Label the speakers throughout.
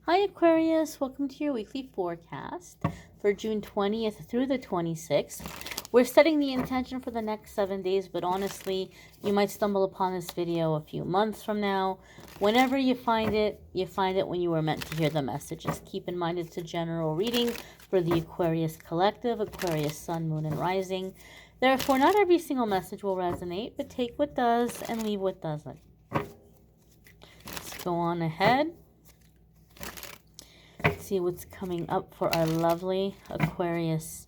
Speaker 1: Hi Aquarius, welcome to your weekly forecast for June 20th through the 26th. We're setting the intention for the next 7 days, but honestly, you might stumble upon this video a few months from now. Whenever you find it when you were meant to hear the messages. Keep in mind it's a general reading for the Aquarius collective, Aquarius sun, moon, and rising. Therefore, not every single message will resonate, but take what does and leave what doesn't. Let's go on ahead. See what's coming up for our lovely Aquarius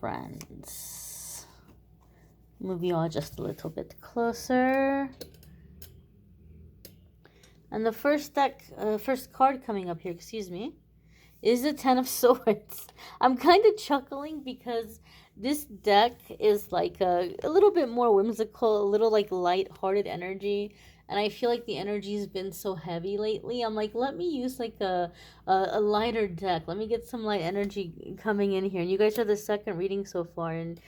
Speaker 1: friends. Move you all just a little bit closer. And the first card coming up here, is the Ten of Swords. I'm kind of chuckling because this deck is like a little bit more whimsical, a little like light-hearted energy. And I feel like the energy has been so heavy lately. I'm like, let me use like a lighter deck. Let me get some light energy coming in here. And you guys are the second reading so far. And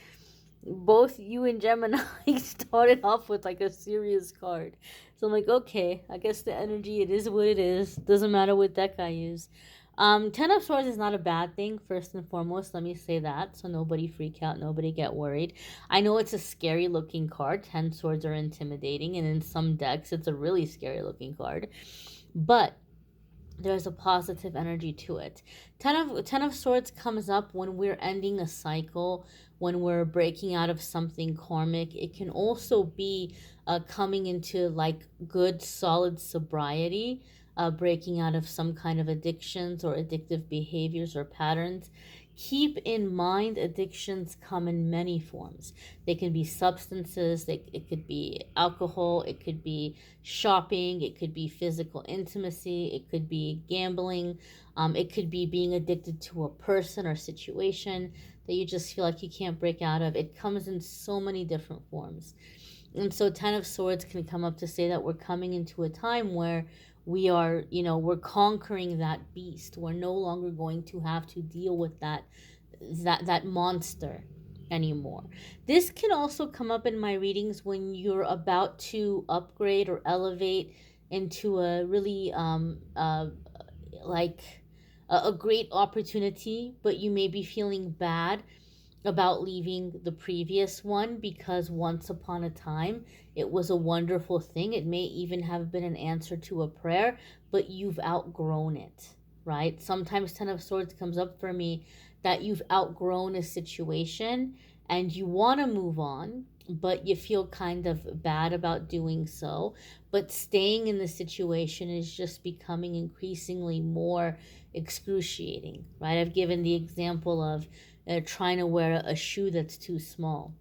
Speaker 1: both you and Gemini started off with like a serious card. So I'm like, okay, I guess the energy, it is what it is. Doesn't matter what deck I use. Ten of Swords is not a bad thing, first and foremost. Let me say that, so nobody freak out, nobody get worried. I know it's a scary looking card. 10 Swords are intimidating, and in some decks, it's a really scary looking card. But there's a positive energy to it. Ten of Swords comes up when we're ending a cycle, when we're breaking out of something karmic. It can also be coming into like good, solid sobriety, breaking out of some kind of addictions or addictive behaviors or patterns. Keep in mind, addictions come in many forms. They can be substances, it could be alcohol, it could be shopping, it could be physical intimacy, it could be gambling, it could be being addicted to a person or situation that you just feel like you can't break out of. It comes in so many different forms. And so Ten of Swords can come up to say that we're coming into a time where we are, we're conquering that beast. We're no longer going to have to deal with that monster anymore. This can also come up in my readings when you're about to upgrade or elevate into a really like a great opportunity, but you may be feeling bad about leaving the previous one because once upon a time it was a wonderful thing. It may even have been an answer to a prayer, but you've outgrown it, right? Sometimes Ten of Swords comes up for me that you've outgrown a situation and you want to move on, but you feel kind of bad about doing so. But staying in the situation is just becoming increasingly more excruciating, right? I've given the example of trying to wear a shoe that's too small.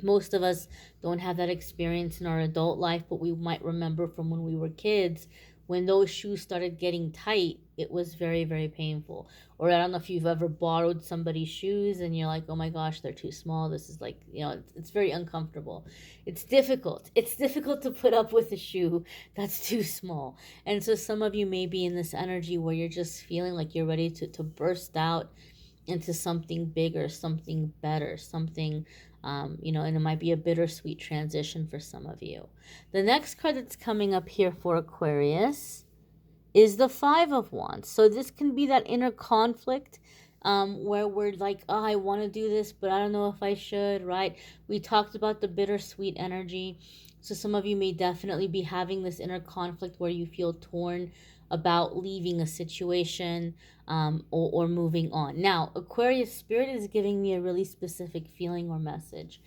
Speaker 1: Most of us don't have that experience in our adult life, but we might remember from when we were kids when those shoes started getting tight, it was very, very painful. Or I don't know if you've ever borrowed somebody's shoes and you're like, oh my gosh, they're too small. This is like, it's very uncomfortable. It's difficult. It's difficult to put up with a shoe that's too small. And so some of you may be in this energy where you're just feeling like you're ready to burst out into something bigger, something better, something, and it might be a bittersweet transition for some of you. The next card that's coming up here for Aquarius is the Five of Wands. So this can be that inner conflict where we're like, oh, I want to do this, but I don't know if I should, right? We talked about the bittersweet energy. So some of you may definitely be having this inner conflict where you feel torn about leaving a situation or moving on. Now, Aquarius Spirit is giving me a really specific feeling or message.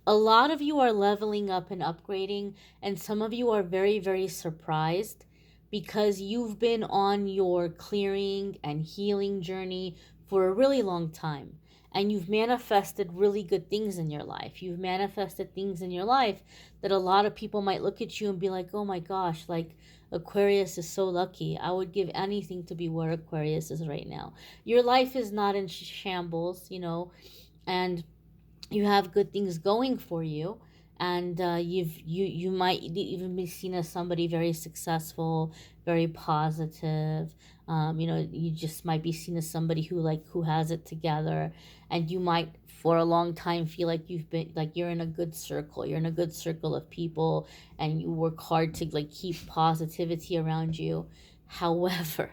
Speaker 1: A lot of you are leveling up and upgrading, and some of you are very, very surprised because you've been on your clearing and healing journey for a really long time. And you've manifested really good things in your life. You've manifested things in your life that a lot of people might look at you and be like, oh my gosh, like Aquarius is so lucky. I would give anything to be where Aquarius is right now. Your life is not in shambles, and you have good things going for you, and you might even be seen as somebody very successful, very positive. You just might be seen as somebody who has it together, and you might for a long time feel like you're in a good circle. You're in a good circle of people, and you work hard to like keep positivity around you. However,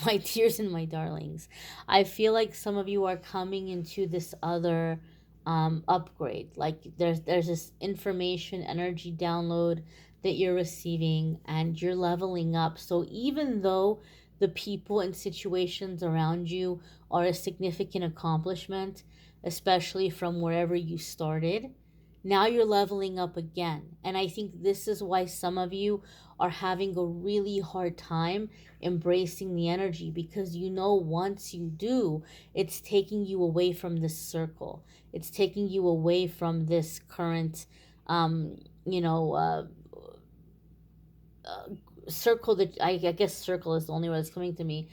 Speaker 1: My dears and my darlings, I feel like some of you are coming into this other upgrade. Like there's this information energy download that you're receiving, and you're leveling up. So even though the people and situations around you are a significant accomplishment, especially from wherever you started, now you're leveling up again. And I think this is why some of you are having a really hard time embracing the energy, because you know once you do, it's taking you away from this circle. It's taking you away from this current um you know uh, uh circle that I guess circle is the only word that's coming to me,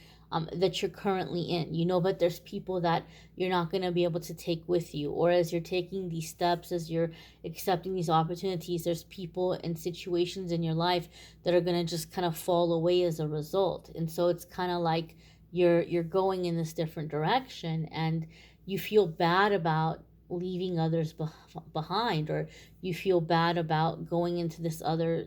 Speaker 1: that you're currently in, but there's people that you're not going to be able to take with you, or as you're taking these steps, as you're accepting these opportunities, there's people and situations in your life that are going to just kind of fall away as a result. And so it's kind of like you're going in this different direction, and you feel bad about leaving others behind, or you feel bad about going into this other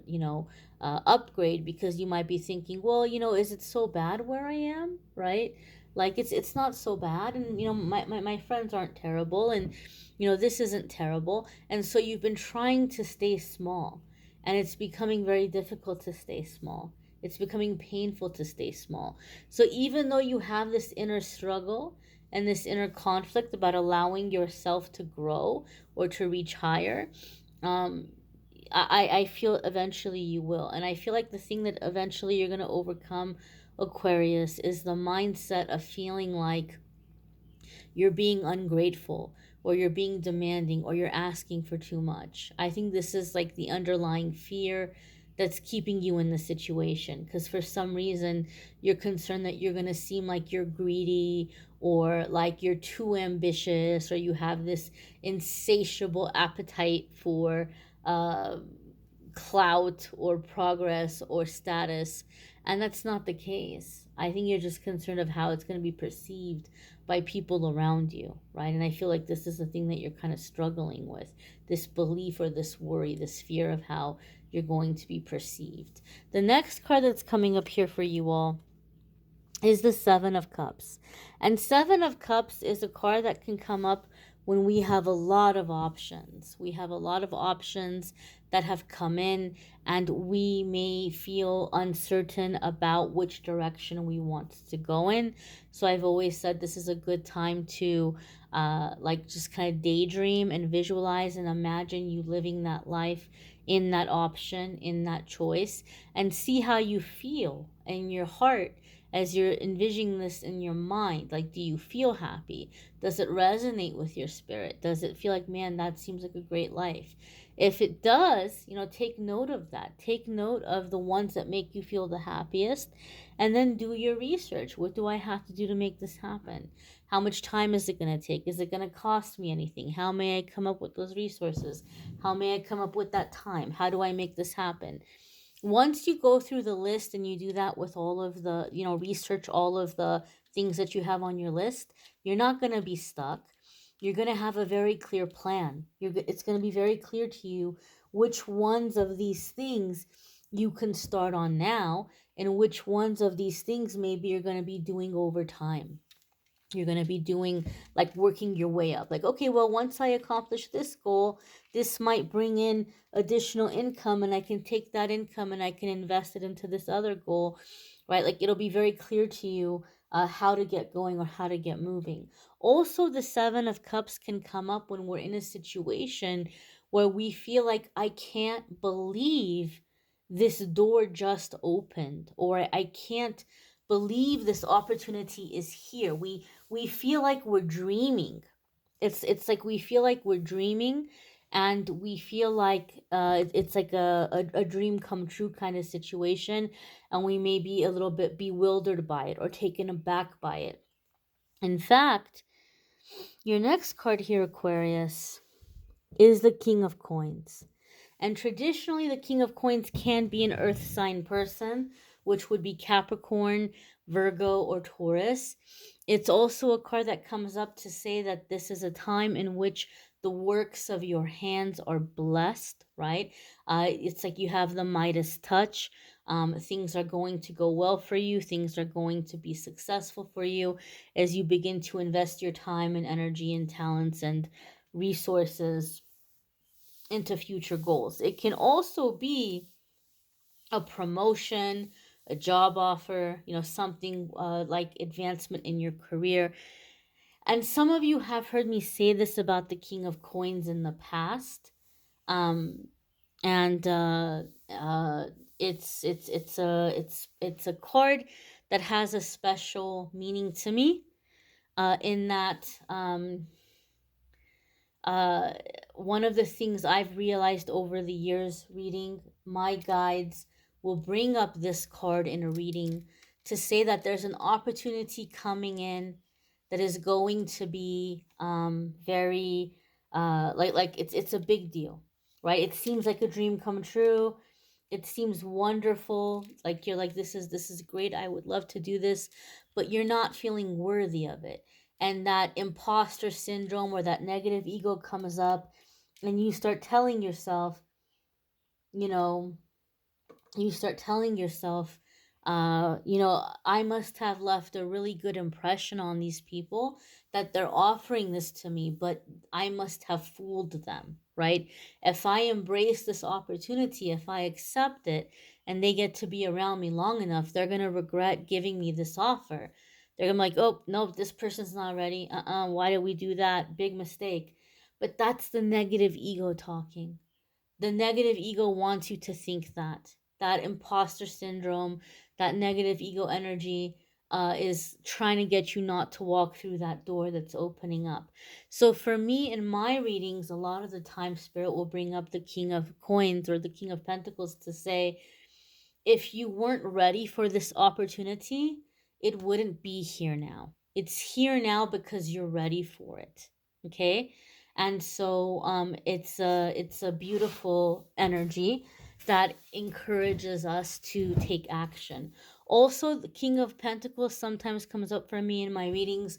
Speaker 1: upgrade, because you might be thinking, well, is it so bad where I am, right? Like it's not so bad, and my friends aren't terrible, and this isn't terrible. And so you've been trying to stay small, and it's becoming very difficult to stay small. It's becoming painful to stay small. So even though you have this inner struggle and this inner conflict about allowing yourself to grow or to reach higher, um, I feel eventually you will. And I feel like the thing that eventually you're going to overcome, Aquarius, is the mindset of feeling like you're being ungrateful, or you're being demanding, or you're asking for too much. I think this is like the underlying fear that's keeping you in the situation, because for some reason you're concerned that you're going to seem like you're greedy, or like you're too ambitious, or you have this insatiable appetite for uh, clout or progress or status. And that's not the case. I think you're just concerned of how it's going to be perceived by people around you, right? And I feel like this is the thing that you're kind of struggling with, this belief or this worry, this fear of how you're going to be perceived. The next card that's coming up here for you all is the Seven of Cups. And Seven of Cups is a card that can come up when we have a lot of options. We have a lot of options that have come in, and we may feel uncertain about which direction we want to go in. So I've always said this is a good time to like just kind of daydream and visualize and imagine you living that life in that option, in that choice, and see how you feel in your heart as you're envisioning this in your mind. Like, do you feel happy? Does it resonate with your spirit? Does it feel like, man, that seems like a great life? If it does, take note of that. Take note of the ones that make you feel the happiest, and then do your research. What do I have to do to make this happen? How much time is it going to take? Is it going to cost me anything? How may I come up with those resources? How may I come up with that time? How do I make this happen? Once you go through the list and you do that with all of the, research all of the things that you have on your list, you're not going to be stuck. You're going to have a very clear plan. It's going to be very clear to you which ones of these things you can start on now, and which ones of these things maybe you're going to be doing over time. You're going to be doing, like, working your way up. Like, okay, well, once I accomplish this goal, this might bring in additional income, and I can take that income and I can invest it into this other goal, right? Like, it'll be very clear to you how to get going or how to get moving. Also, the Seven of Cups can come up when we're in a situation where we feel like, I can't believe this door just opened, or I can't believe this opportunity is here. We feel like we're dreaming. It's like we feel like we're dreaming, and we feel like it's like a dream come true kind of situation, and we may be a little bit bewildered by it or taken aback by it. In fact, your next card here, Aquarius, is the King of Coins. And traditionally, the King of Coins can be an earth sign person, which would be Capricorn, Virgo, or Taurus. It's also a card that comes up to say that this is a time in which the works of your hands are blessed, right? It's like you have the Midas touch. Things are going to go well for you. Things are going to be successful for you as you begin to invest your time and energy and talents and resources into future goals. It can also be a promotion, a job offer, something like advancement in your career. And some of you have heard me say this about the King of Coins in the past. Um, and it's a card that has a special meaning to me. In that uh, one of the things I've realized over the years reading, my guides will bring up this card in a reading to say that there's an opportunity coming in that is going to be very like it's a big deal, right? It seems like a dream come true. It seems wonderful, like you're like, this is great, I would love to do this, but you're not feeling worthy of it. And that imposter syndrome or that negative ego comes up, and you start telling yourself, you know, you start telling yourself, I must have left a really good impression on these people that they're offering this to me, but I must have fooled them, right? If I embrace this opportunity, if I accept it, and they get to be around me long enough, they're going to regret giving me this offer. They're going to be like, oh, no, this person's not ready. Why did we do that? Big mistake. But that's the negative ego talking. The negative ego wants you to think that imposter syndrome, that negative ego energy is trying to get you not to walk through that door that's opening up. So for me, in my readings, a lot of the time spirit will bring up the King of Coins or the King of Pentacles to say, if you weren't ready for this opportunity, it wouldn't be here now. It's here now because you're ready for it. Okay? And so it's a beautiful energy that encourages us to take action. Also, the King of Pentacles sometimes comes up for me in my readings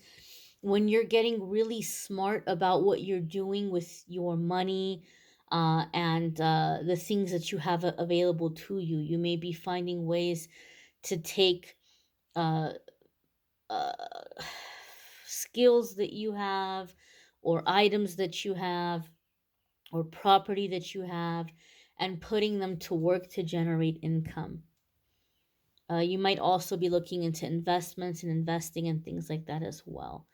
Speaker 1: when you're getting really smart about what you're doing with your money, and the things that you have available to you. You may be finding ways to take uh, uh, skills that you have, or items that you have, or property that you have, and putting them to work to generate income. You might also be looking into investments and investing and things like that as well.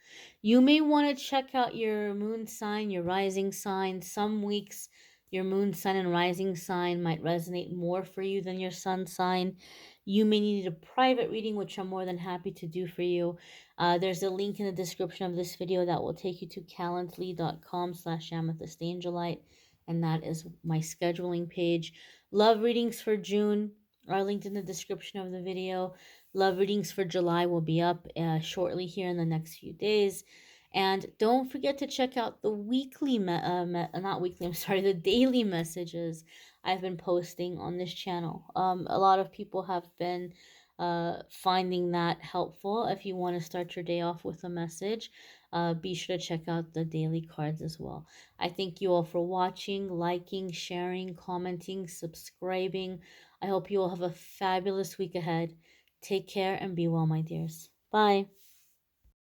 Speaker 1: You may want to check out your moon sign, your rising sign. Some weeks, your moon sign and rising sign might resonate more for you than your sun sign. You may need a private reading, which I'm more than happy to do for you. There's a link in the description of this video that will take you to calendly.com/amethystangelite, and that is my scheduling page. Love readings for June are linked in the description of the video. Love readings for July will be up shortly here in the next few days. And don't forget to check out the not weekly, I'm sorry, the daily messages I've been posting on this channel. A lot of people have been finding that helpful. If you want to start your day off with a message, be sure to check out the daily cards as well. I thank you all for watching, liking, sharing, commenting, subscribing. I hope you all have a fabulous week ahead. Take care and be well, my dears. Bye.